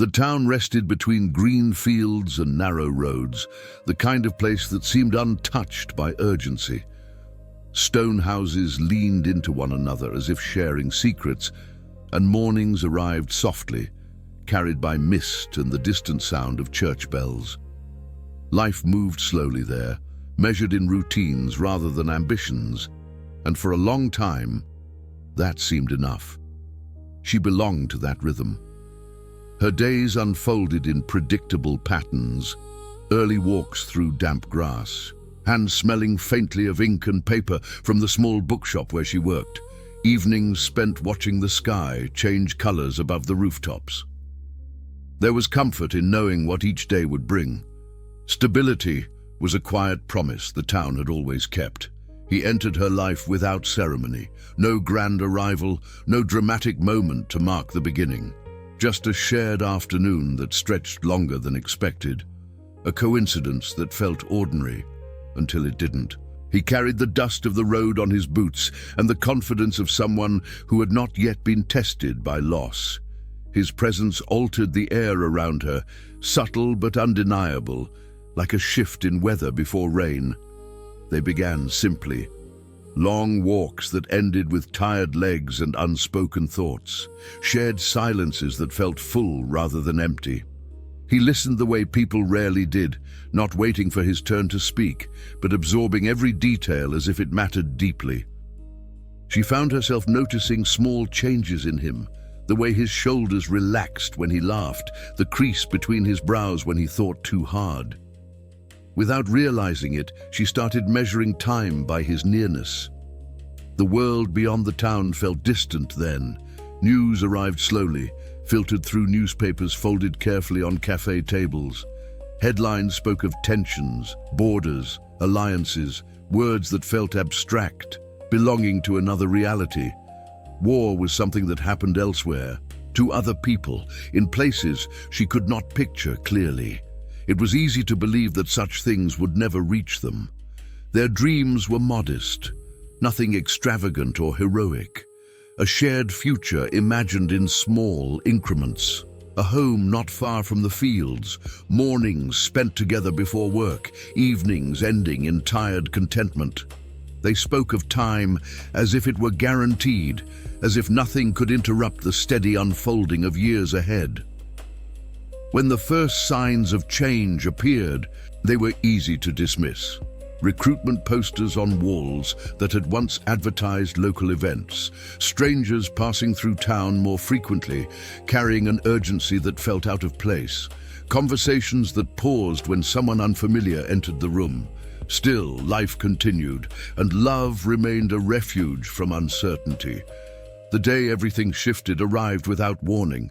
The town rested between green fields and narrow roads, the kind of place that seemed untouched by urgency. Stone houses leaned into one another as if sharing secrets, and mornings arrived softly, carried by mist and the distant sound of church bells. Life moved slowly there, measured in routines rather than ambitions, and for a long time, that seemed enough. She belonged to that rhythm. Her days unfolded in predictable patterns: early walks through damp grass, hands smelling faintly of ink and paper from the small bookshop where she worked, evenings spent watching the sky change colors above the rooftops. There was comfort in knowing what each day would bring. Stability was a quiet promise the town had always kept. He entered her life without ceremony, no grand arrival, no dramatic moment to mark the beginning. Just a shared afternoon that stretched longer than expected, a coincidence that felt ordinary until it didn't. He carried the dust of the road on his boots and the confidence of someone who had not yet been tested by loss. His presence altered the air around her, subtle but undeniable, like a shift in weather before rain. They began simply. Long walks that ended with tired legs and unspoken thoughts, shared silences that felt full rather than empty. He listened the way people rarely did, not waiting for his turn to speak, but absorbing every detail as if it mattered deeply. She found herself noticing small changes in him, the way his shoulders relaxed when he laughed, the crease between his brows when he thought too hard. Without realizing it, she started measuring time by his nearness. The world beyond the town felt distant then. News arrived slowly, filtered through newspapers folded carefully on cafe tables. Headlines spoke of tensions, borders, alliances, words that felt abstract, belonging to another reality. War was something that happened elsewhere, to other people, in places she could not picture clearly. It was easy to believe that such things would never reach them. Their dreams were modest, nothing extravagant or heroic. A shared future imagined in small increments. A home not far from the fields, mornings spent together before work, evenings ending in tired contentment. They spoke of time as if it were guaranteed, as if nothing could interrupt the steady unfolding of years ahead. When the first signs of change appeared, they were easy to dismiss. Recruitment posters on walls that had once advertised local events, strangers passing through town more frequently, carrying an urgency that felt out of place, conversations that paused when someone unfamiliar entered the room. Still, life continued, and love remained a refuge from uncertainty. The day everything shifted arrived without warning.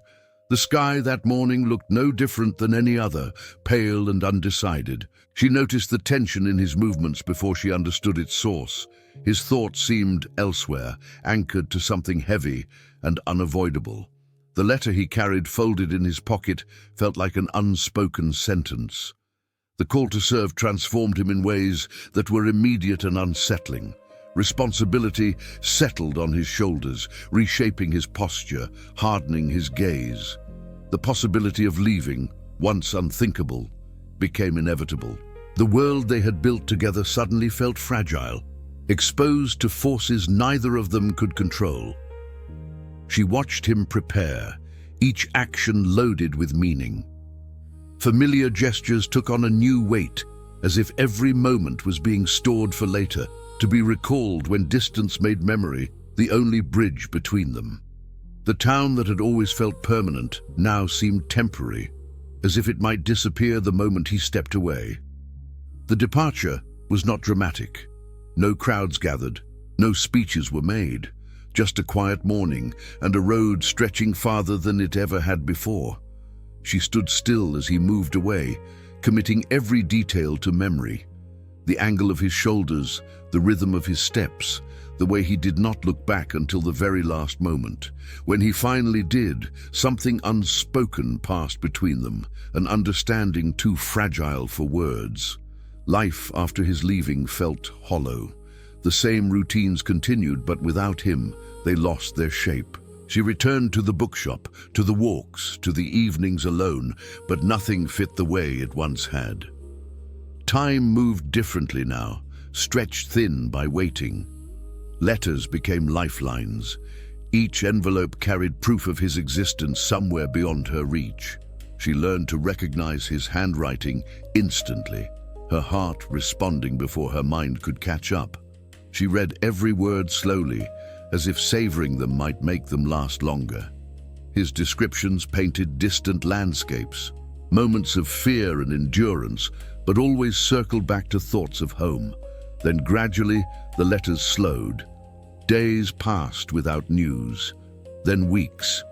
The sky that morning looked no different than any other, pale and undecided. She noticed the tension in his movements before she understood its source. His thoughts seemed elsewhere, anchored to something heavy and unavoidable. The letter he carried folded in his pocket felt like an unspoken sentence. The call to serve transformed him in ways that were immediate and unsettling. Responsibility settled on his shoulders, reshaping his posture, hardening his gaze. The possibility of leaving, once unthinkable, became inevitable. The world they had built together suddenly felt fragile, exposed to forces neither of them could control. She watched him prepare, each action loaded with meaning. Familiar gestures took on a new weight, as if every moment was being stored for later, to be recalled when distance made memory the only bridge between them. The town that had always felt permanent now seemed temporary, as if it might disappear the moment he stepped away. The departure was not dramatic. No crowds gathered, no speeches were made, just a quiet morning and a road stretching farther than it ever had before. She stood still as he moved away, committing every detail to memory. The angle of his shoulders, the rhythm of his steps, the way he did not look back until the very last moment. When he finally did, something unspoken passed between them, an understanding too fragile for words. Life after his leaving felt hollow. The same routines continued, but without him, they lost their shape. She returned to the bookshop, to the walks, to the evenings alone, but nothing fit the way it once had. Time moved differently now, stretched thin by waiting. Letters became lifelines. Each envelope carried proof of his existence somewhere beyond her reach. She learned to recognize his handwriting instantly, her heart responding before her mind could catch up. She read every word slowly, as if savoring them might make them last longer. His descriptions painted distant landscapes, moments of fear and endurance, but always circled back to thoughts of home. Then gradually, the letters slowed. Days passed without news, then weeks.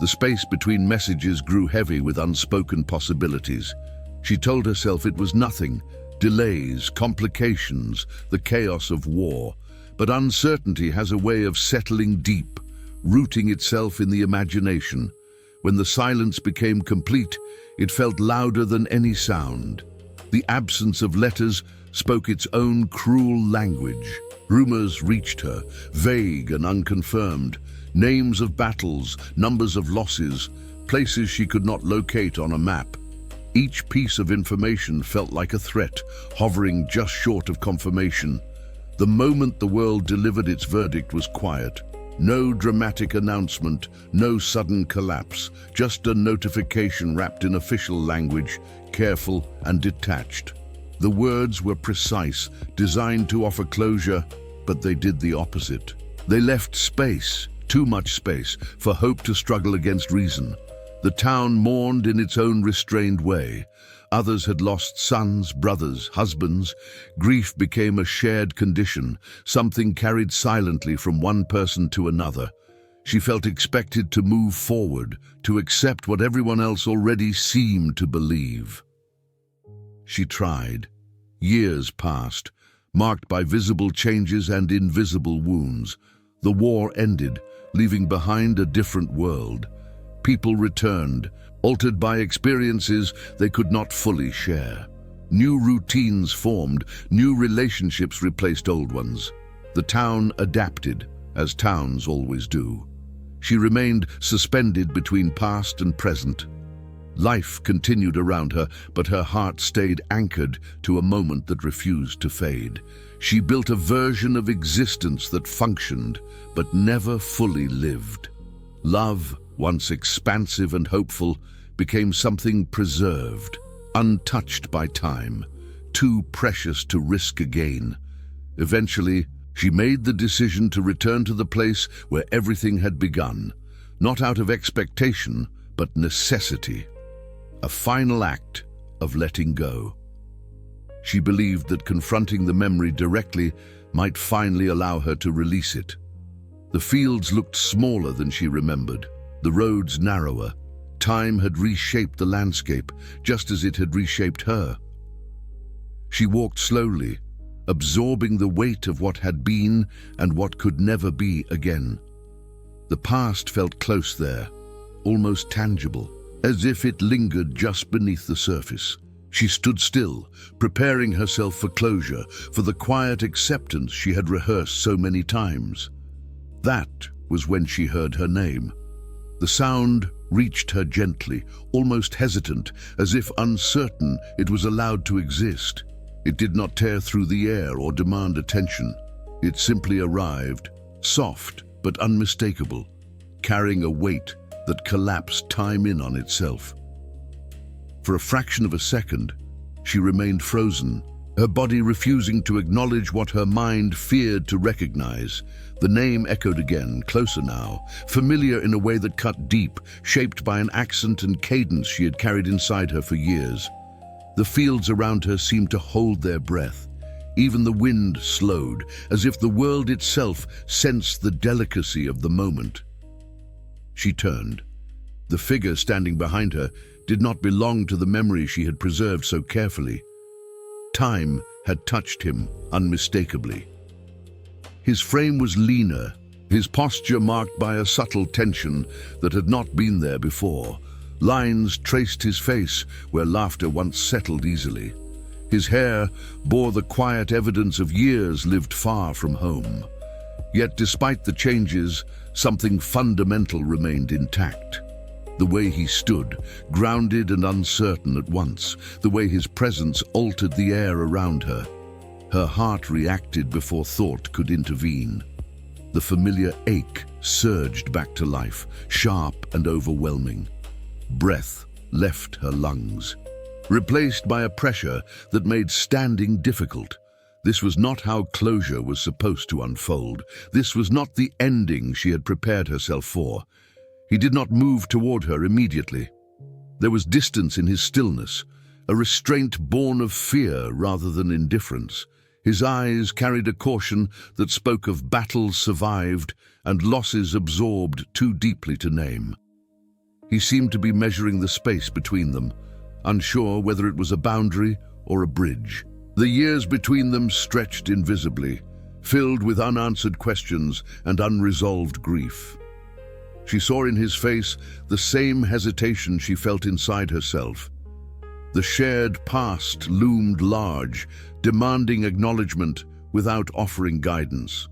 The space between messages grew heavy with unspoken possibilities. She told herself it was nothing, delays, complications, the chaos of war. But uncertainty has a way of settling deep, rooting itself in the imagination. When the silence became complete, it felt louder than any sound. The absence of letters spoke its own cruel language. Rumors reached her, vague and unconfirmed. Names of battles, numbers of losses, places she could not locate on a map. Each piece of information felt like a threat, hovering just short of confirmation. The moment the world delivered its verdict was quiet. No dramatic announcement, no sudden collapse, just a notification wrapped in official language, careful and detached. The words were precise, designed to offer closure, but they did the opposite. They left space, too much space, for hope to struggle against reason. The town mourned in its own restrained way. Others had lost sons, brothers, husbands. Grief became a shared condition, something carried silently from one person to another. She felt expected to move forward, to accept what everyone else already seemed to believe. She tried. Years passed, marked by visible changes and invisible wounds. The war ended, leaving behind a different world. People returned, altered by experiences they could not fully share. New routines formed, new relationships replaced old ones. The town adapted, as towns always do. She remained suspended between past and present. Life continued around her, but her heart stayed anchored to a moment that refused to fade. She built a version of existence that functioned, but never fully lived. Love, once expansive and hopeful, became something preserved, untouched by time, too precious to risk again. Eventually, she made the decision to return to the place where everything had begun, not out of expectation, but necessity. A final act of letting go. She believed that confronting the memory directly might finally allow her to release it. The fields looked smaller than she remembered, the roads narrower. Time had reshaped the landscape, just as it had reshaped her. She walked slowly, absorbing the weight of what had been and what could never be again. The past felt close there, almost tangible, as if it lingered just beneath the surface. She stood still, preparing herself for closure, for the quiet acceptance she had rehearsed so many times. That was when she heard her name. The sound reached her gently, almost hesitant, as if uncertain it was allowed to exist. It did not tear through the air or demand attention. It simply arrived, soft but unmistakable, carrying a weight that collapsed time in on itself. For a fraction of a second, she remained frozen, her body refusing to acknowledge what her mind feared to recognize. The name echoed again, closer now, familiar in a way that cut deep, shaped by an accent and cadence she had carried inside her for years. The fields around her seemed to hold their breath. Even the wind slowed, as if the world itself sensed the delicacy of the moment. She turned. The figure standing behind her did not belong to the memory she had preserved so carefully. Time had touched him unmistakably. His frame was leaner, his posture marked by a subtle tension that had not been there before. Lines traced his face where laughter once settled easily. His hair bore the quiet evidence of years lived far from home. Yet despite the changes, something fundamental remained intact. The way he stood, grounded and uncertain at once, the way his presence altered the air around her. Her heart reacted before thought could intervene. The familiar ache surged back to life, sharp and overwhelming. Breath left her lungs, replaced by a pressure that made standing difficult. This was not how closure was supposed to unfold. This was not the ending she had prepared herself for. He did not move toward her immediately. There was distance in his stillness, a restraint born of fear rather than indifference. His eyes carried a caution that spoke of battles survived and losses absorbed too deeply to name. He seemed to be measuring the space between them, unsure whether it was a boundary or a bridge. The years between them stretched invisibly, filled with unanswered questions and unresolved grief. She saw in his face the same hesitation she felt inside herself. The shared past loomed large, demanding acknowledgement without offering guidance.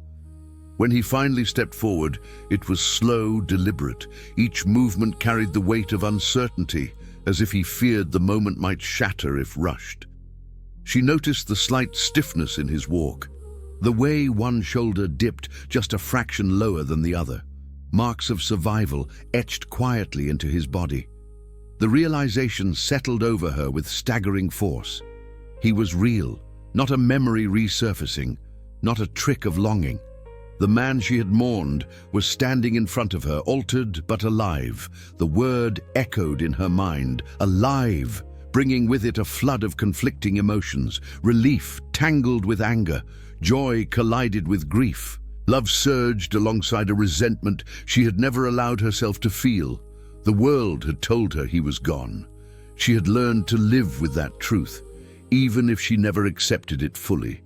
When he finally stepped forward, it was slow, deliberate. Each movement carried the weight of uncertainty, as if he feared the moment might shatter if rushed. She noticed the slight stiffness in his walk, the way one shoulder dipped just a fraction lower than the other. Marks of survival etched quietly into his body. The realization settled over her with staggering force. He was real, not a memory resurfacing, not a trick of longing. The man she had mourned was standing in front of her, altered but alive. The word echoed in her mind, alive, bringing with it a flood of conflicting emotions. Relief tangled with anger, joy collided with grief. Love surged alongside a resentment she had never allowed herself to feel. The world had told her he was gone. She had learned to live with that truth, even if she never accepted it fully.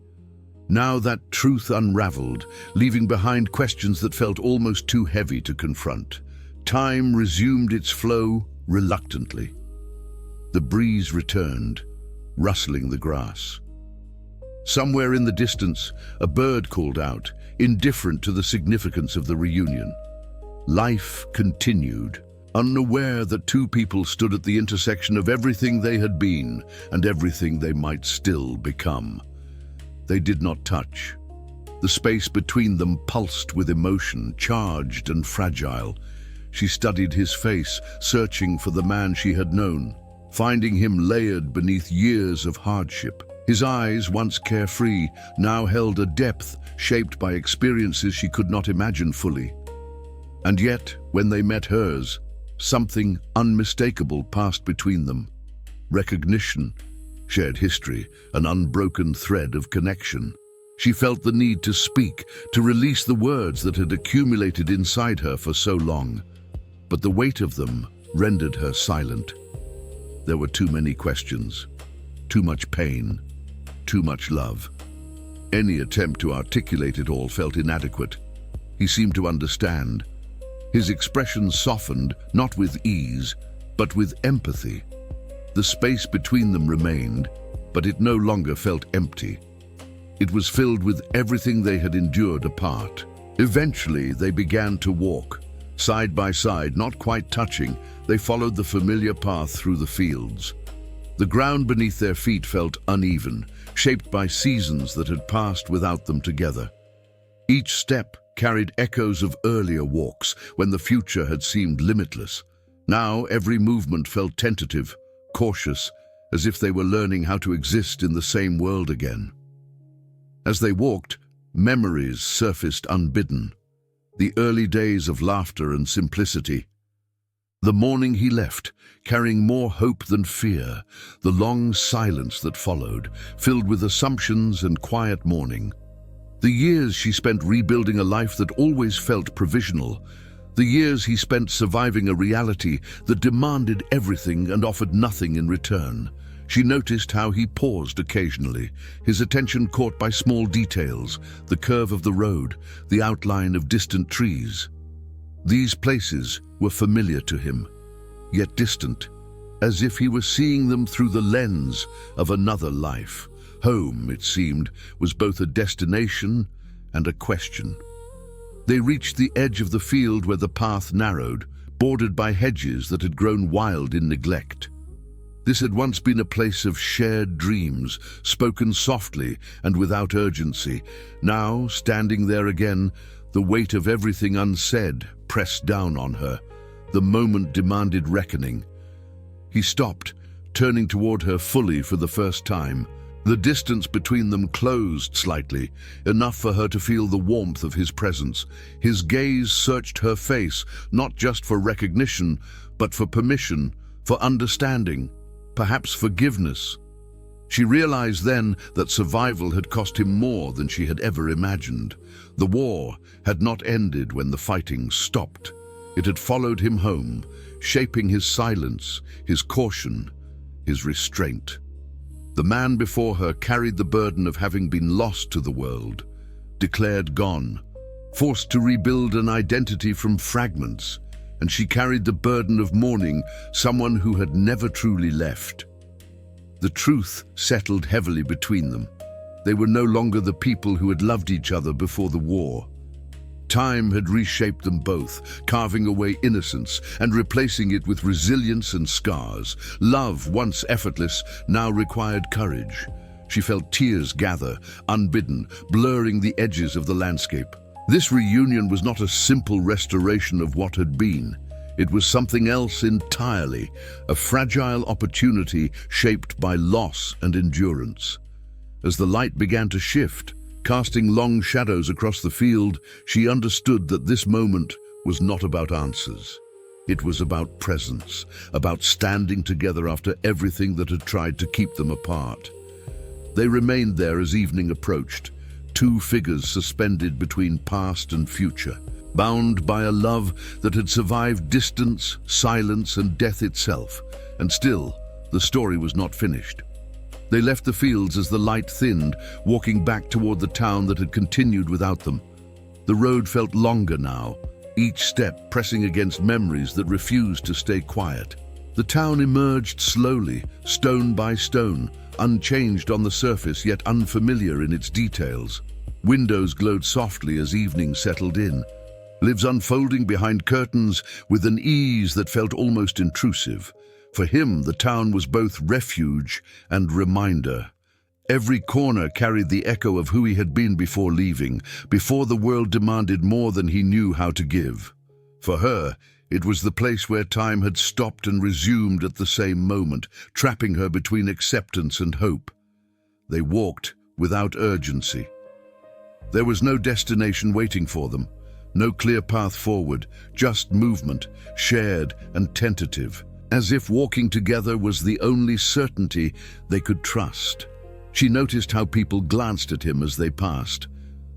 Now that truth unraveled, leaving behind questions that felt almost too heavy to confront. Time resumed its flow reluctantly. The breeze returned, rustling the grass. Somewhere in the distance, a bird called out, indifferent to the significance of the reunion. Life continued, unaware that two people stood at the intersection of everything they had been and everything they might still become. They did not touch. The space between them pulsed with emotion, charged and fragile. She studied his face, searching for the man she had known, finding him layered beneath years of hardship. His eyes, once carefree, now held a depth shaped by experiences she could not imagine fully. And yet, when they met hers, something unmistakable passed between them. Recognition, shared history, an unbroken thread of connection. She felt the need to speak, to release the words that had accumulated inside her for so long. But the weight of them rendered her silent. There were too many questions, too much pain, too much love. Any attempt to articulate it all felt inadequate. He seemed to understand. His expression softened, not with ease, but with empathy. The space between them remained, but it no longer felt empty. It was filled with everything they had endured apart. Eventually, they began to walk. Side by side, not quite touching, they followed the familiar path through the fields. The ground beneath their feet felt uneven, shaped by seasons that had passed without them together. Each step carried echoes of earlier walks, when the future had seemed limitless. Now every movement felt tentative, cautious, as if they were learning how to exist in the same world again. As they walked, memories surfaced unbidden. The early days of laughter and simplicity. The morning he left, carrying more hope than fear. The long silence that followed, filled with assumptions and quiet mourning. The years she spent rebuilding a life that always felt provisional. The years he spent surviving a reality that demanded everything and offered nothing in return. She noticed how he paused occasionally, his attention caught by small details, the curve of the road, the outline of distant trees. These places were familiar to him, yet distant, as if he were seeing them through the lens of another life. Home, it seemed, was both a destination and a question. They reached the edge of the field where the path narrowed, bordered by hedges that had grown wild in neglect. This had once been a place of shared dreams, spoken softly and without urgency. Now, standing there again, the weight of everything unsaid pressed down on her. The moment demanded reckoning. He stopped, turning toward her fully for the first time. The distance between them closed slightly, enough for her to feel the warmth of his presence. His gaze searched her face, not just for recognition, but for permission, for understanding, perhaps forgiveness. She realized then that survival had cost him more than she had ever imagined. The war had not ended when the fighting stopped. It had followed him home, shaping his silence, his caution, his restraint. The man before her carried the burden of having been lost to the world, declared gone, forced to rebuild an identity from fragments, and she carried the burden of mourning someone who had never truly left. The truth settled heavily between them. They were no longer the people who had loved each other before the war. Time had reshaped them both, carving away innocence and replacing it with resilience and scars. Love, once effortless, now required courage. She felt tears gather, unbidden, blurring the edges of the landscape. This reunion was not a simple restoration of what had been. It was something else entirely, a fragile opportunity shaped by loss and endurance. As the light began to shift, casting long shadows across the field, she understood that this moment was not about answers. It was about presence, about standing together after everything that had tried to keep them apart. They remained there as evening approached, two figures suspended between past and future, bound by a love that had survived distance, silence, and death itself. And still, the story was not finished. They left the fields as the light thinned, walking back toward the town that had continued without them. The road felt longer now, each step pressing against memories that refused to stay quiet. The town emerged slowly, stone by stone, unchanged on the surface yet unfamiliar in its details. Windows glowed softly as evening settled in, lives unfolding behind curtains with an ease that felt almost intrusive. For him, the town was both refuge and reminder. Every corner carried the echo of who he had been before leaving, before the world demanded more than he knew how to give. For her, it was the place where time had stopped and resumed at the same moment, trapping her between acceptance and hope. They walked without urgency. There was no destination waiting for them, no clear path forward, just movement, shared and tentative, as if walking together was the only certainty they could trust. She noticed how people glanced at him as they passed.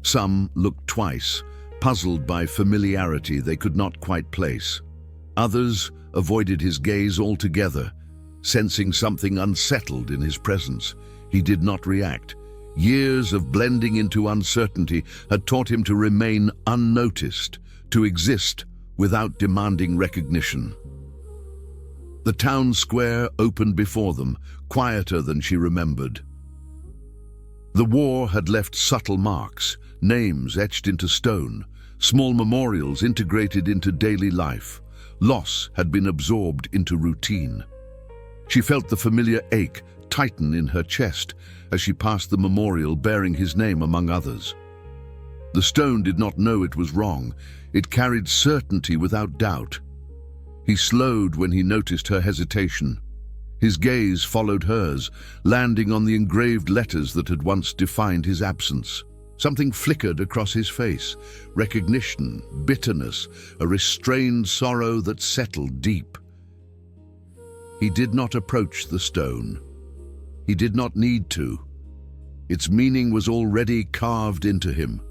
Some looked twice, puzzled by familiarity they could not quite place. Others avoided his gaze altogether, sensing something unsettled in his presence. He did not react. Years of blending into uncertainty had taught him to remain unnoticed, to exist without demanding recognition. The town square opened before them, quieter than she remembered. The war had left subtle marks, names etched into stone, small memorials integrated into daily life. Loss had been absorbed into routine. She felt the familiar ache tighten in her chest as she passed the memorial bearing his name among others. The stone did not know it was wrong. It carried certainty without doubt. He slowed when he noticed her hesitation. His gaze followed hers, landing on the engraved letters that had once defined his absence. Something flickered across his face, recognition, bitterness, a restrained sorrow that settled deep. He did not approach the stone. He did not need to. Its meaning was already carved into him.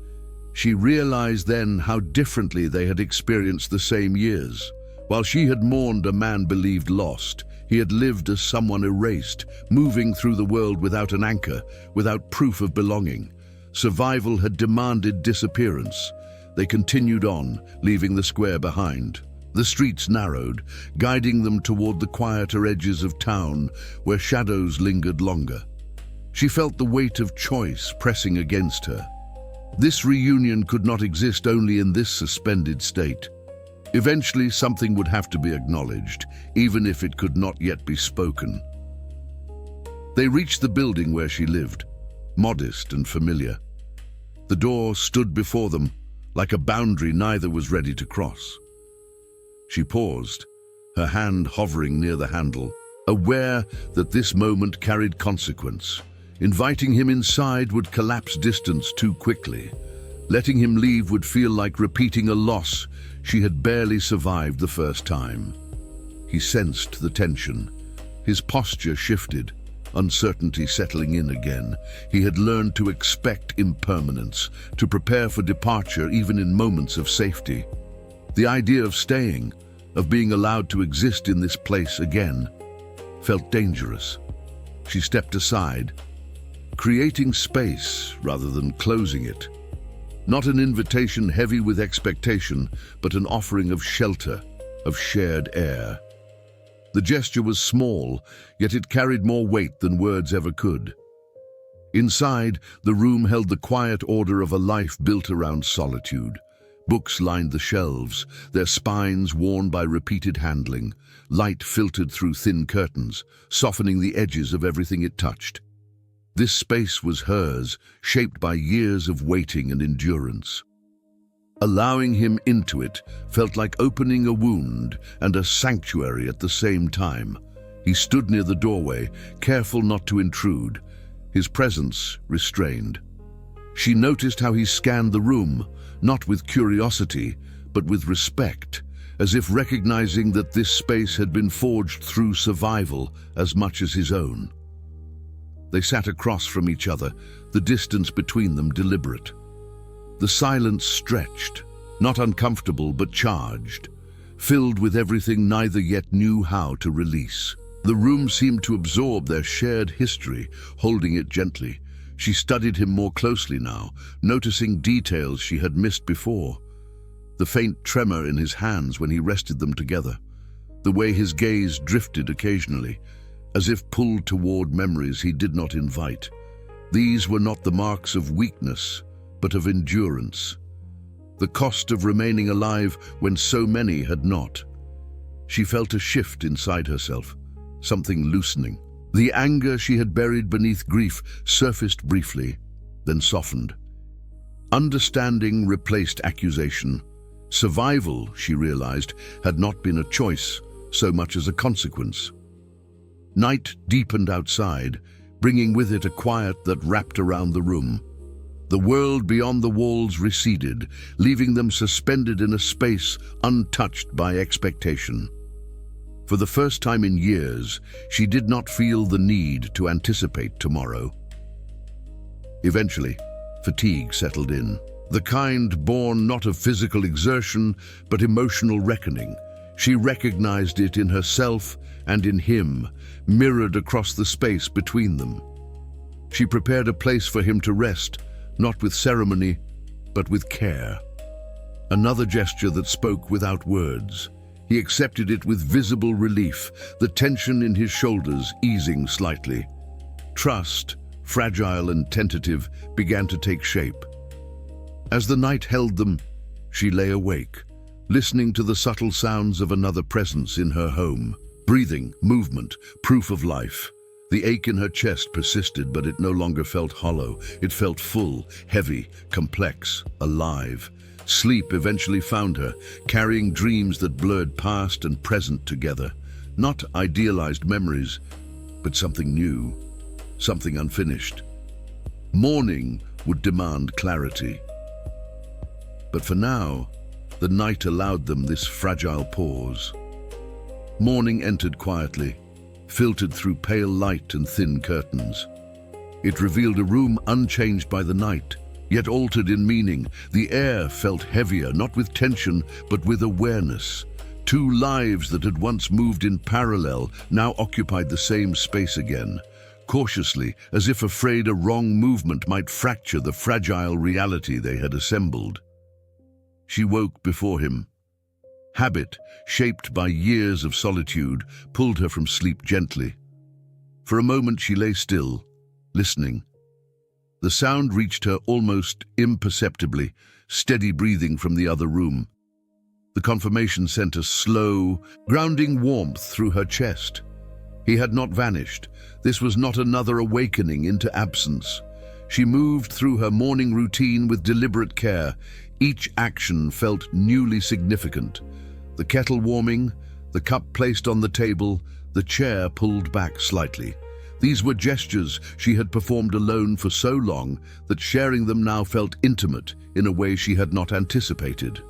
She realized then how differently they had experienced the same years. While she had mourned a man believed lost, he had lived as someone erased, moving through the world without an anchor, without proof of belonging. Survival had demanded disappearance. They continued on, leaving the square behind. The streets narrowed, guiding them toward the quieter edges of town, where shadows lingered longer. She felt the weight of choice pressing against her. This reunion could not exist only in this suspended state. Eventually, something would have to be acknowledged, even if it could not yet be spoken. They reached the building where she lived, modest and familiar. The door stood before them, like a boundary neither was ready to cross. She paused, her hand hovering near the handle, aware that this moment carried consequence. Inviting him inside would collapse distance too quickly. Letting him leave would feel like repeating a loss she had barely survived the first time. He sensed the tension. His posture shifted, uncertainty settling in again. He had learned to expect impermanence, to prepare for departure even in moments of safety. The idea of staying, of being allowed to exist in this place again, felt dangerous. She stepped aside, creating space rather than closing it. Not an invitation heavy with expectation, but an offering of shelter, of shared air. The gesture was small, yet it carried more weight than words ever could. Inside, the room held the quiet order of a life built around solitude. Books lined the shelves, their spines worn by repeated handling. Light filtered through thin curtains, softening the edges of everything it touched. This space was hers, shaped by years of waiting and endurance. Allowing him into it felt like opening a wound and a sanctuary at the same time. He stood near the doorway, careful not to intrude, his presence restrained. She noticed how he scanned the room, not with curiosity, but with respect, as if recognizing that this space had been forged through survival as much as his own. They sat across from each other, the distance between them deliberate. The silence stretched, not uncomfortable but charged, filled with everything neither yet knew how to release. The room seemed to absorb their shared history, holding it gently. She studied him more closely now, noticing details she had missed before. The faint tremor in his hands when he rested them together, the way his gaze drifted occasionally, as if pulled toward memories he did not invite. These were not the marks of weakness, but of endurance. The cost of remaining alive when so many had not. She felt a shift inside herself, something loosening. The anger she had buried beneath grief surfaced briefly, then softened. Understanding replaced accusation. Survival, she realized, had not been a choice so much as a consequence. Night deepened outside, bringing with it a quiet that wrapped around the room. The world beyond the walls receded, leaving them suspended in a space untouched by expectation. For the first time in years, she did not feel the need to anticipate tomorrow. Eventually, fatigue settled in, the kind born not of physical exertion, but emotional reckoning. She recognized it in herself and in him, mirrored across the space between them. She prepared a place for him to rest, not with ceremony, but with care. Another gesture that spoke without words. He accepted it with visible relief, the tension in his shoulders easing slightly. Trust, fragile and tentative, began to take shape. As the night held them, she lay awake, listening to the subtle sounds of another presence in her home. Breathing, movement, proof of life. The ache in her chest persisted, but it no longer felt hollow. It felt full, heavy, complex, alive. Sleep eventually found her, carrying dreams that blurred past and present together. Not idealized memories, but something new, something unfinished. Morning would demand clarity. But for now, the night allowed them this fragile pause. Morning entered quietly, filtered through pale light and thin curtains. It revealed a room unchanged by the night, yet altered in meaning. The air felt heavier, not with tension, but with awareness. Two lives that had once moved in parallel now occupied the same space again. Cautiously, as if afraid a wrong movement might fracture the fragile reality they had assembled. She woke before him. Habit, shaped by years of solitude, pulled her from sleep gently. For a moment she lay still, listening. The sound reached her almost imperceptibly, steady breathing from the other room. The confirmation sent a slow, grounding warmth through her chest. He had not vanished. This was not another awakening into absence. She moved through her morning routine with deliberate care. Each action felt newly significant. The kettle warming, the cup placed on the table, the chair pulled back slightly. These were gestures she had performed alone for so long that sharing them now felt intimate in a way she had not anticipated.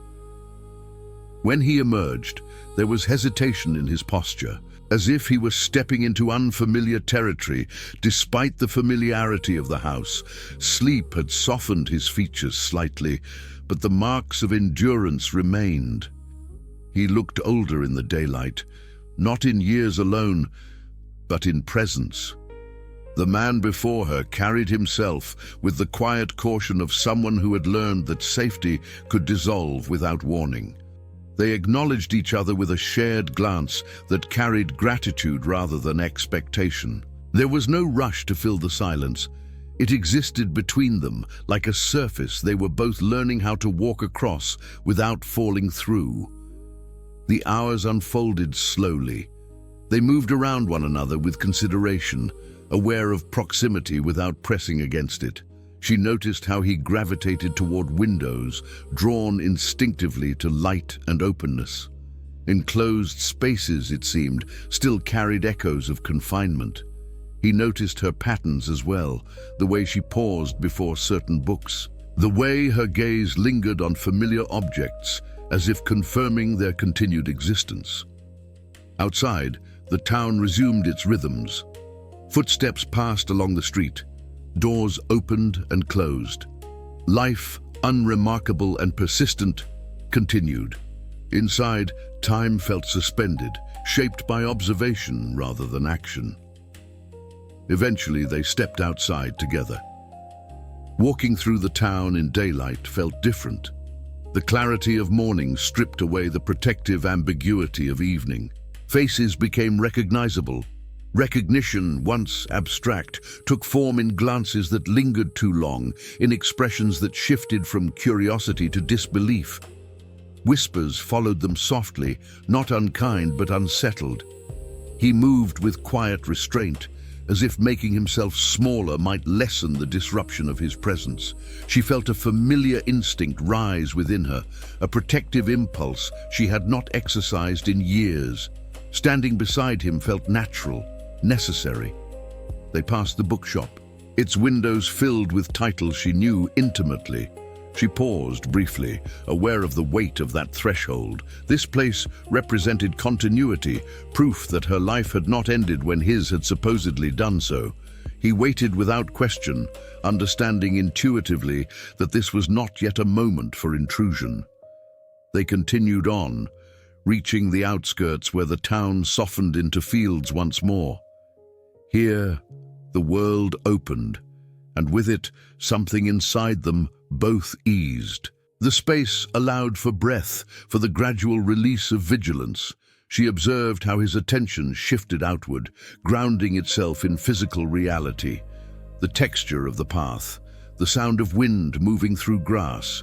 When he emerged, there was hesitation in his posture, as if he was stepping into unfamiliar territory. Despite the familiarity of the house, sleep had softened his features slightly, but the marks of endurance remained. He looked older in the daylight, not in years alone, but in presence. The man before her carried himself with the quiet caution of someone who had learned that safety could dissolve without warning. They acknowledged each other with a shared glance that carried gratitude rather than expectation. There was no rush to fill the silence. It existed between them, like a surface they were both learning how to walk across without falling through. The hours unfolded slowly. They moved around one another with consideration, aware of proximity without pressing against it. She noticed how he gravitated toward windows, drawn instinctively to light and openness. Enclosed spaces, it seemed, still carried echoes of confinement. He noticed her patterns as well, the way she paused before certain books, the way her gaze lingered on familiar objects, as if confirming their continued existence. Outside, the town resumed its rhythms. Footsteps passed along the street. Doors opened and closed. Life, unremarkable and persistent, continued. Inside, time felt suspended, shaped by observation rather than action. Eventually, they stepped outside together. Walking through the town in daylight felt different. The clarity of morning stripped away the protective ambiguity of evening. Faces became recognizable. Recognition, once abstract, took form in glances that lingered too long, in expressions that shifted from curiosity to disbelief. Whispers followed them softly, not unkind but unsettled. He moved with quiet restraint, as if making himself smaller might lessen the disruption of his presence. She felt a familiar instinct rise within her, a protective impulse she had not exercised in years. Standing beside him felt natural, necessary. They passed the bookshop, its windows filled with titles she knew intimately. She paused briefly, aware of the weight of that threshold. This place represented continuity, proof that her life had not ended when his had supposedly done so. He waited without question, understanding intuitively that this was not yet a moment for intrusion. They continued on, reaching the outskirts where the town softened into fields once more. Here, the world opened, and with it, something inside them both eased. The space allowed for breath, for the gradual release of vigilance. She observed how his attention shifted outward, grounding itself in physical reality. The texture of the path, the sound of wind moving through grass.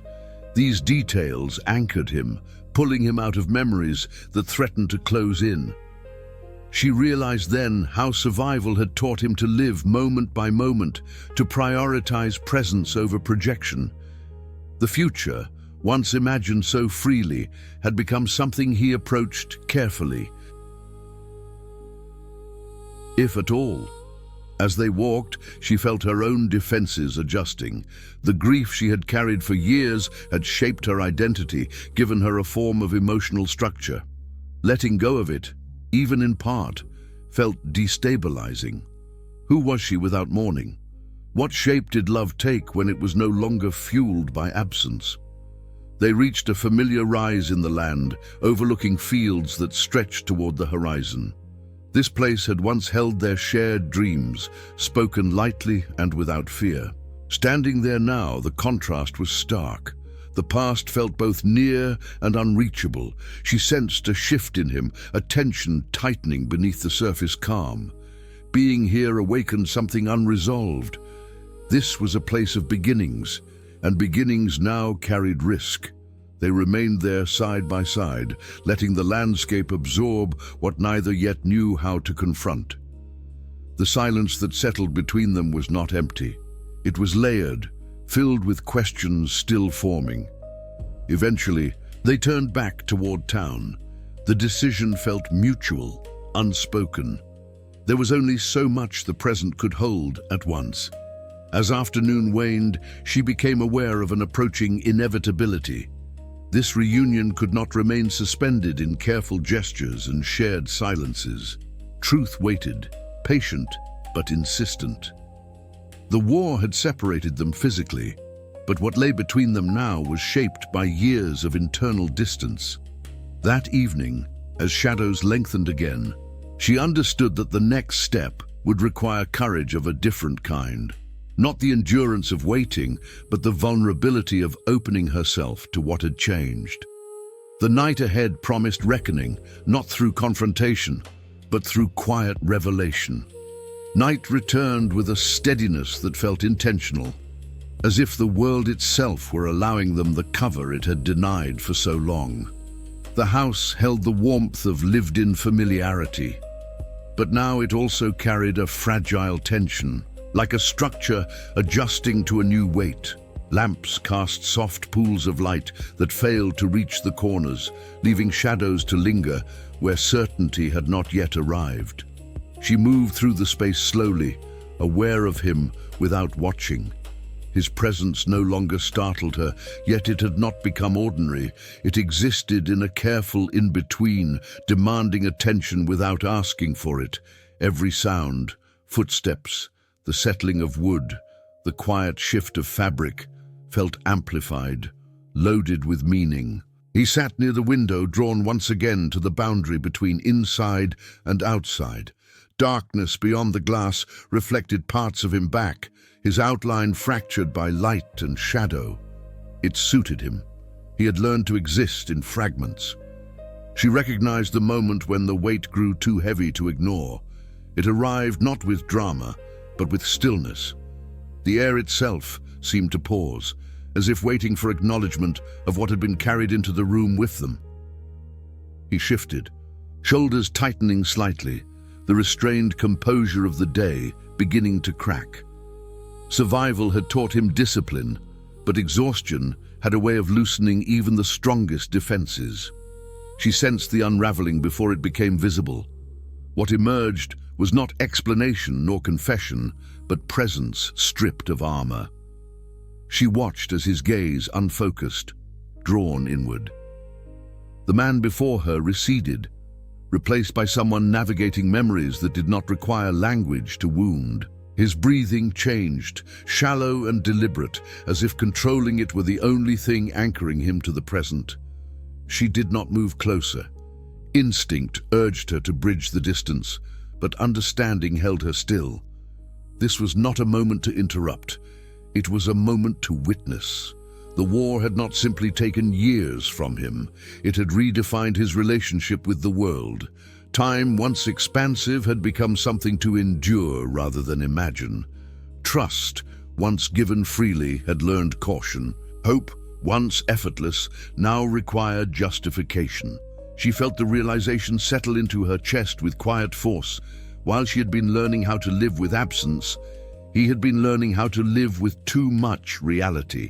These details anchored him, pulling him out of memories that threatened to close in. She realized then how survival had taught him to live moment by moment, to prioritize presence over projection. The future, once imagined so freely, had become something he approached carefully, if at all. As they walked, she felt her own defenses adjusting. The grief she had carried for years had shaped her identity, given her a form of emotional structure. Letting go of it, even in part, felt destabilizing. Who was she without mourning? What shape did love take when it was no longer fueled by absence? They reached a familiar rise in the land, overlooking fields that stretched toward the horizon. This place had once held their shared dreams, spoken lightly and without fear. Standing there now, the contrast was stark. The past felt both near and unreachable. She sensed a shift in him, a tension tightening beneath the surface calm. Being here awakened something unresolved. This was a place of beginnings, and beginnings now carried risk. They remained there side by side, letting the landscape absorb what neither yet knew how to confront. The silence that settled between them was not empty. It was layered, filled with questions still forming. Eventually, they turned back toward town. The decision felt mutual, unspoken. There was only so much the present could hold at once. As afternoon waned, she became aware of an approaching inevitability. This reunion could not remain suspended in careful gestures and shared silences. Truth waited, patient but insistent. The war had separated them physically, but what lay between them now was shaped by years of internal distance. That evening, as shadows lengthened again, she understood that the next step would require courage of a different kind. Not the endurance of waiting, but the vulnerability of opening herself to what had changed. The night ahead promised reckoning, not through confrontation, but through quiet revelation. Night returned with a steadiness that felt intentional, as if the world itself were allowing them the cover it had denied for so long. The house held the warmth of lived-in familiarity, but now it also carried a fragile tension, like a structure adjusting to a new weight. Lamps cast soft pools of light that failed to reach the corners, leaving shadows to linger where certainty had not yet arrived. She moved through the space slowly, aware of him without watching. His presence no longer startled her, yet it had not become ordinary. It existed in a careful in-between, demanding attention without asking for it. Every sound, footsteps, the settling of wood, the quiet shift of fabric, felt amplified, loaded with meaning. He sat near the window, drawn once again to the boundary between inside and outside. Darkness beyond the glass reflected parts of him back, his outline fractured by light and shadow. It suited him. He had learned to exist in fragments. She recognized the moment when the weight grew too heavy to ignore. It arrived not with drama, but with stillness. The air itself seemed to pause, as if waiting for acknowledgement of what had been carried into the room with them. He shifted, shoulders tightening slightly, the restrained composure of the day beginning to crack. Survival had taught him discipline, but exhaustion had a way of loosening even the strongest defenses. She sensed the unraveling before it became visible. What emerged was not explanation nor confession, but presence stripped of armor. She watched as his gaze unfocused, drawn inward. The man before her receded, replaced by someone navigating memories that did not require language to wound. His breathing changed, shallow and deliberate, as if controlling it were the only thing anchoring him to the present. She did not move closer. Instinct urged her to bridge the distance, but understanding held her still. This was not a moment to interrupt. It was a moment to witness. The war had not simply taken years from him. It had redefined his relationship with the world. Time, once expansive, had become something to endure rather than imagine. Trust, once given freely, had learned caution. Hope, once effortless, now required justification. She felt the realization settle into her chest with quiet force. While she had been learning how to live with absence, he had been learning how to live with too much reality.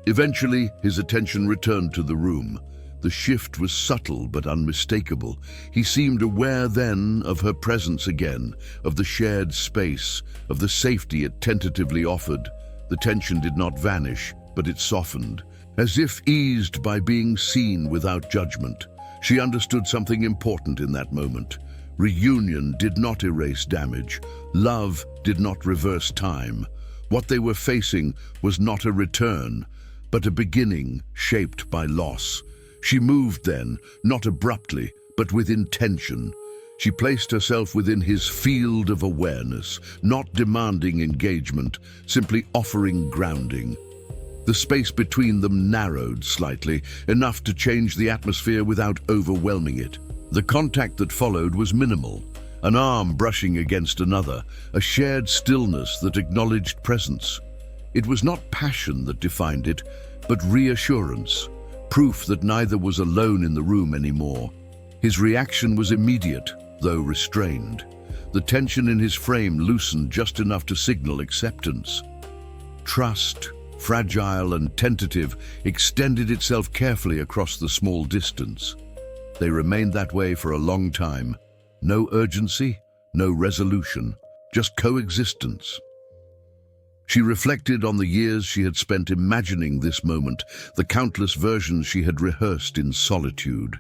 Eventually, his attention returned to the room. The shift was subtle but unmistakable. He seemed aware then of her presence again, of the shared space, of the safety it tentatively offered. The tension did not vanish, but it softened, as if eased by being seen without judgment. She understood something important in that moment. Reunion did not erase damage. Love did not reverse time. What they were facing was not a return, but a beginning shaped by loss. She moved then, not abruptly, but with intention. She placed herself within his field of awareness, not demanding engagement, simply offering grounding. The space between them narrowed slightly, enough to change the atmosphere without overwhelming it. The contact that followed was minimal, an arm brushing against another, a shared stillness that acknowledged presence. It was not passion that defined it, but reassurance, proof that neither was alone in the room anymore. His reaction was immediate, though restrained. The tension in his frame loosened just enough to signal acceptance. Trust, fragile and tentative, extended itself carefully across the small distance. They remained that way for a long time. No urgency, no resolution, just coexistence. She reflected on the years she had spent imagining this moment, the countless versions she had rehearsed in solitude.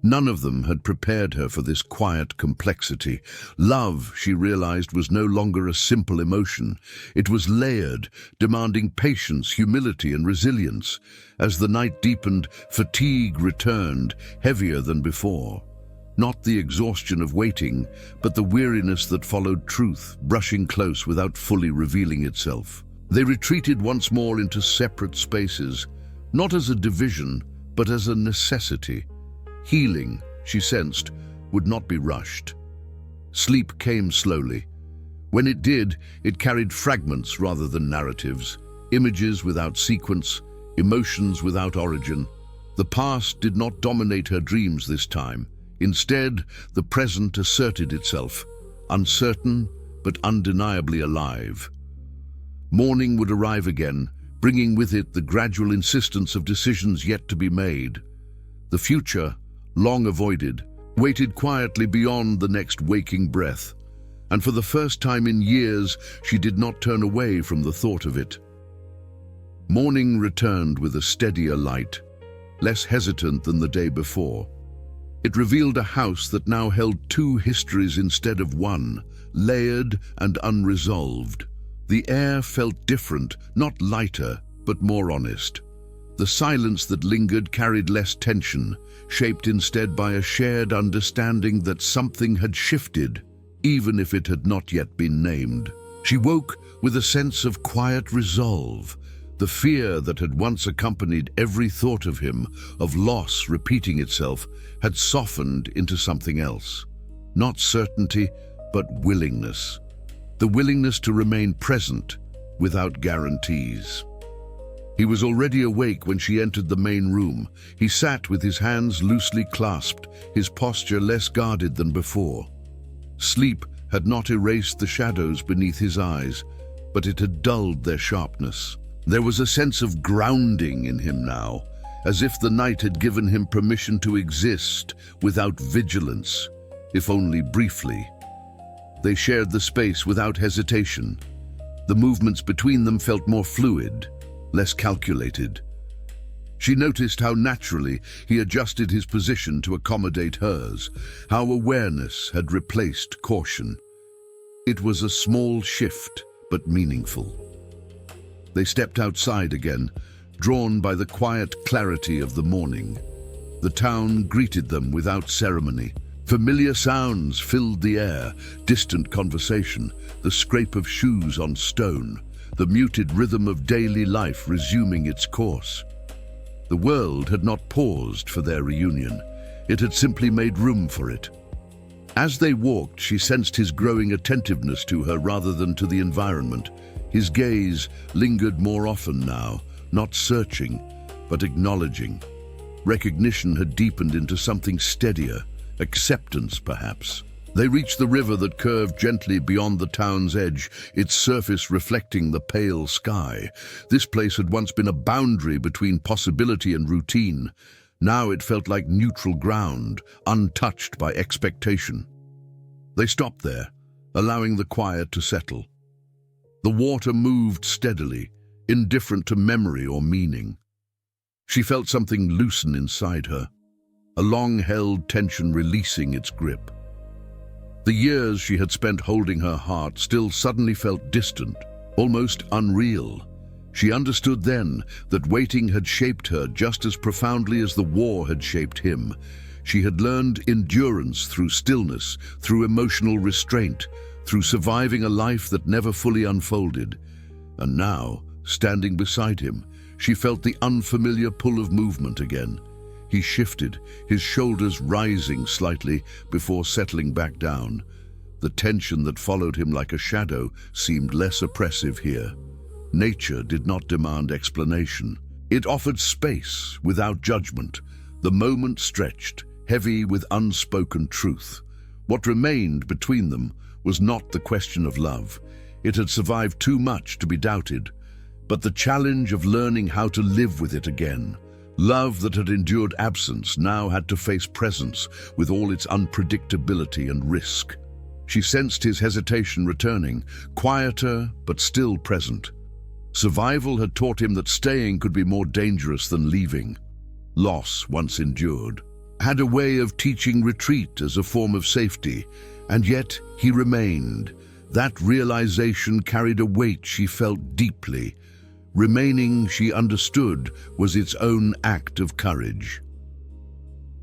None of them had prepared her for this quiet complexity. Love, she realized, was no longer a simple emotion. It was layered, demanding patience, humility, and resilience. As the night deepened, fatigue returned, heavier than before. Not the exhaustion of waiting, but the weariness that followed truth, brushing close without fully revealing itself. They retreated once more into separate spaces, not as a division, but as a necessity. Healing, she sensed, would not be rushed. Sleep came slowly. When it did, it carried fragments rather than narratives, images without sequence, emotions without origin. The past did not dominate her dreams this time. Instead, the present asserted itself, uncertain but undeniably alive. Morning would arrive again, bringing with it the gradual insistence of decisions yet to be made. The future, long avoided, waited quietly beyond the next waking breath, and for the first time in years she did not turn away from the thought of it. Morning returned with a steadier light, less hesitant than the day before. It revealed a house that now held two histories instead of one, layered and unresolved. The air felt different, not lighter, but more honest. The silence that lingered carried less tension, shaped instead by a shared understanding that something had shifted, even if it had not yet been named. She woke with a sense of quiet resolve. The fear that had once accompanied every thought of him, of loss repeating itself, had softened into something else. Not certainty, but willingness. The willingness to remain present without guarantees. He was already awake when she entered the main room. He sat with his hands loosely clasped, his posture less guarded than before. Sleep had not erased the shadows beneath his eyes, but it had dulled their sharpness. There was a sense of grounding in him now, as if the night had given him permission to exist without vigilance, if only briefly. They shared the space without hesitation. The movements between them felt more fluid, less calculated. She noticed how naturally he adjusted his position to accommodate hers, how awareness had replaced caution. It was a small shift, but meaningful. They stepped outside again, drawn by the quiet clarity of the morning. The town greeted them without ceremony. Familiar sounds filled the air, distant conversation, the scrape of shoes on stone, the muted rhythm of daily life resuming its course. The world had not paused for their reunion. It had simply made room for it. As they walked, she sensed his growing attentiveness to her rather than to the environment. His gaze lingered more often now, not searching, but acknowledging. Recognition had deepened into something steadier, acceptance perhaps. They reached the river that curved gently beyond the town's edge, its surface reflecting the pale sky. This place had once been a boundary between possibility and routine. Now it felt like neutral ground, untouched by expectation. They stopped there, allowing the quiet to settle. The water moved steadily, indifferent to memory or meaning. She felt something loosen inside her, a long-held tension releasing its grip. The years she had spent holding her heart still suddenly felt distant, almost unreal. She understood then that waiting had shaped her just as profoundly as the war had shaped him. She had learned endurance through stillness, through emotional restraint, through surviving a life that never fully unfolded. And now, standing beside him, she felt the unfamiliar pull of movement again. He shifted, his shoulders rising slightly before settling back down. The tension that followed him like a shadow seemed less oppressive here. Nature did not demand explanation. It offered space without judgment. The moment stretched, heavy with unspoken truth. What remained between them was not the question of love. It had survived too much to be doubted, but the challenge of learning how to live with it again. Love that had endured absence now had to face presence with all its unpredictability and risk. She sensed his hesitation returning, quieter but still present. Survival had taught him that staying could be more dangerous than leaving. Loss, once endured, had a way of teaching retreat as a form of safety, and yet he remained. That realization carried a weight she felt deeply. Remaining, she understood, was its own act of courage.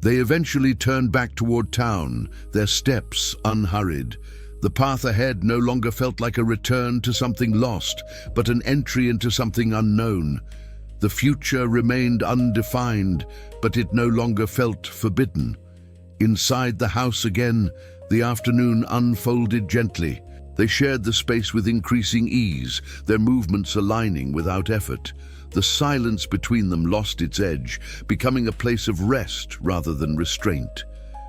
They eventually turned back toward town, their steps unhurried. The path ahead no longer felt like a return to something lost, but an entry into something unknown. The future remained undefined, but it no longer felt forbidden. Inside the house again, the afternoon unfolded gently. They shared the space with increasing ease, their movements aligning without effort. The silence between them lost its edge, becoming a place of rest rather than restraint.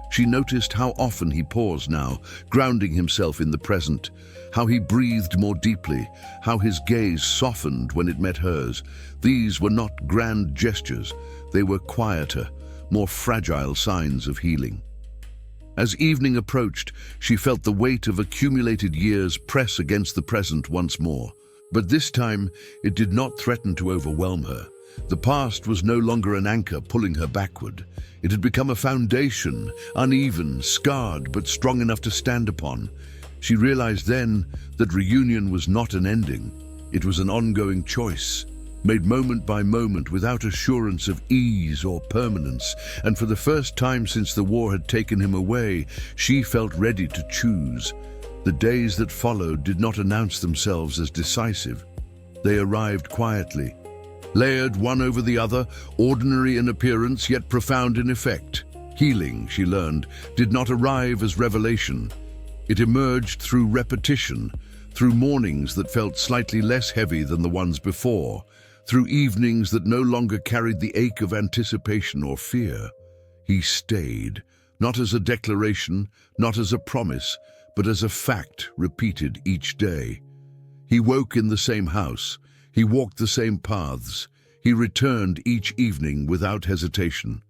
She noticed how often he paused now, grounding himself in the present, how he breathed more deeply, how his gaze softened when it met hers. These were not grand gestures, they were quieter, more fragile signs of healing. As evening approached, she felt the weight of accumulated years press against the present once more. But this time, it did not threaten to overwhelm her. The past was no longer an anchor pulling her backward. It had become a foundation, uneven, scarred, but strong enough to stand upon. She realized then that reunion was not an ending. It was an ongoing choice, made moment by moment without assurance of ease or permanence, and for the first time since the war had taken him away, she felt ready to choose. The days that followed did not announce themselves as decisive. They arrived quietly, layered one over the other, ordinary in appearance yet profound in effect. Healing, she learned, did not arrive as revelation. It emerged through repetition, through mornings that felt slightly less heavy than the ones before, through evenings that no longer carried the ache of anticipation or fear. He stayed, not as a declaration, not as a promise, but as a fact repeated each day. He woke in the same house, he walked the same paths, he returned each evening without hesitation.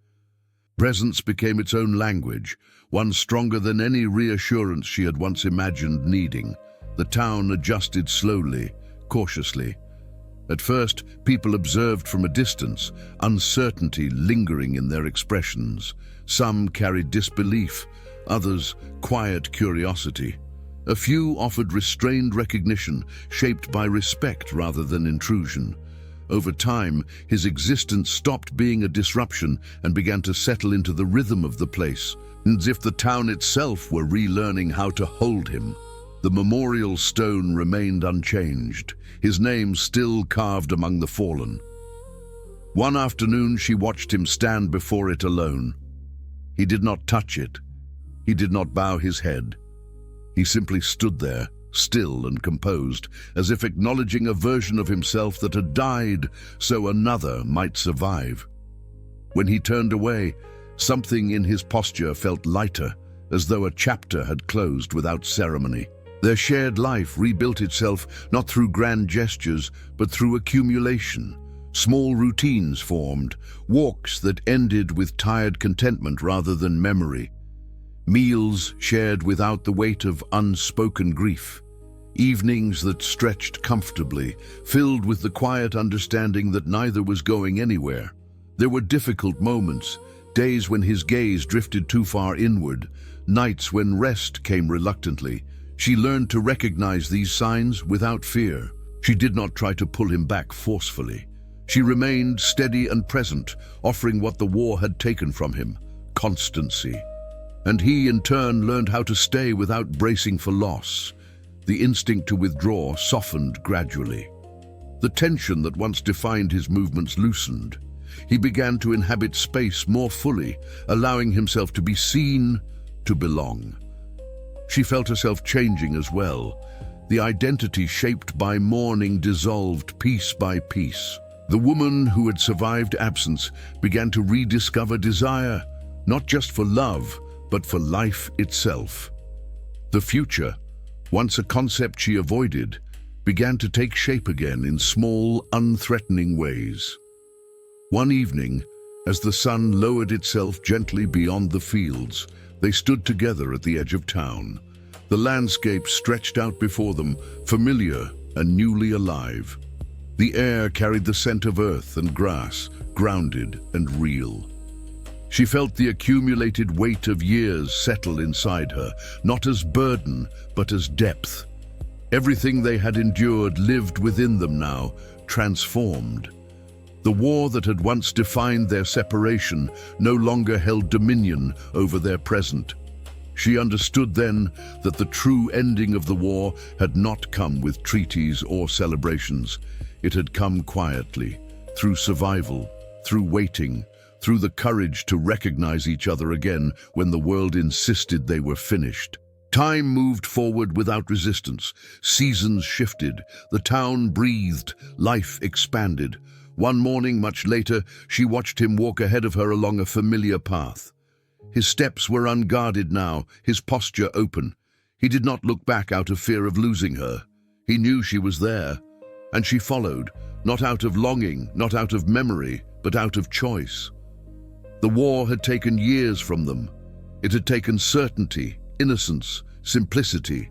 Presence became its own language, one stronger than any reassurance she had once imagined needing. The town adjusted slowly, cautiously. At first, people observed from a distance, uncertainty lingering in their expressions. Some carried disbelief, others quiet curiosity. A few offered restrained recognition, shaped by respect rather than intrusion. Over time, his existence stopped being a disruption and began to settle into the rhythm of the place, as if the town itself were relearning how to hold him. The memorial stone remained unchanged, his name still carved among the fallen. One afternoon she watched him stand before it alone. He did not touch it. He did not bow his head. He simply stood there, still and composed, as if acknowledging a version of himself that had died so another might survive. When he turned away, something in his posture felt lighter, as though a chapter had closed without ceremony. Their shared life rebuilt itself not through grand gestures, but through accumulation. Small routines formed, walks that ended with tired contentment rather than memory. Meals shared without the weight of unspoken grief. Evenings that stretched comfortably, filled with the quiet understanding that neither was going anywhere. There were difficult moments, days when his gaze drifted too far inward, nights when rest came reluctantly. She learned to recognize these signs without fear. She did not try to pull him back forcefully. She remained steady and present, offering what the war had taken from him, constancy. And he, in turn, learned how to stay without bracing for loss. The instinct to withdraw softened gradually. The tension that once defined his movements loosened. He began to inhabit space more fully, allowing himself to be seen, to belong. She felt herself changing as well. the identity shaped by mourning dissolved piece by piece. The woman who had survived absence began to rediscover desire, not just for love, but for life itself. The future, once a concept she avoided, began to take shape again in small, unthreatening ways. One evening, as the sun lowered itself gently beyond the fields, they stood together at the edge of town. The landscape stretched out before them, familiar and newly alive. The air carried the scent of earth and grass, grounded and real. She felt the accumulated weight of years settle inside her, not as burden, but as depth. Everything they had endured lived within them now, transformed. The war that had once defined their separation no longer held dominion over their present. She understood then that the true ending of the war had not come with treaties or celebrations. It had come quietly, through survival, through waiting, through the courage to recognize each other again when the world insisted they were finished. Time moved forward without resistance. Seasons shifted. The town breathed. Life expanded. One morning, much later, she watched him walk ahead of her along a familiar path. His steps were unguarded now, his posture open. He did not look back out of fear of losing her. He knew she was there, and she followed, not out of longing, not out of memory, but out of choice. The war had taken years from them. It had taken certainty, innocence, simplicity,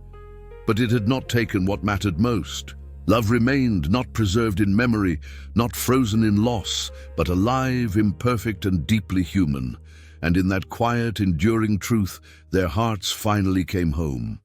but it had not taken what mattered most. Love remained, not preserved in memory, not frozen in loss, but alive, imperfect, and deeply human. And in that quiet, enduring truth, their hearts finally came home.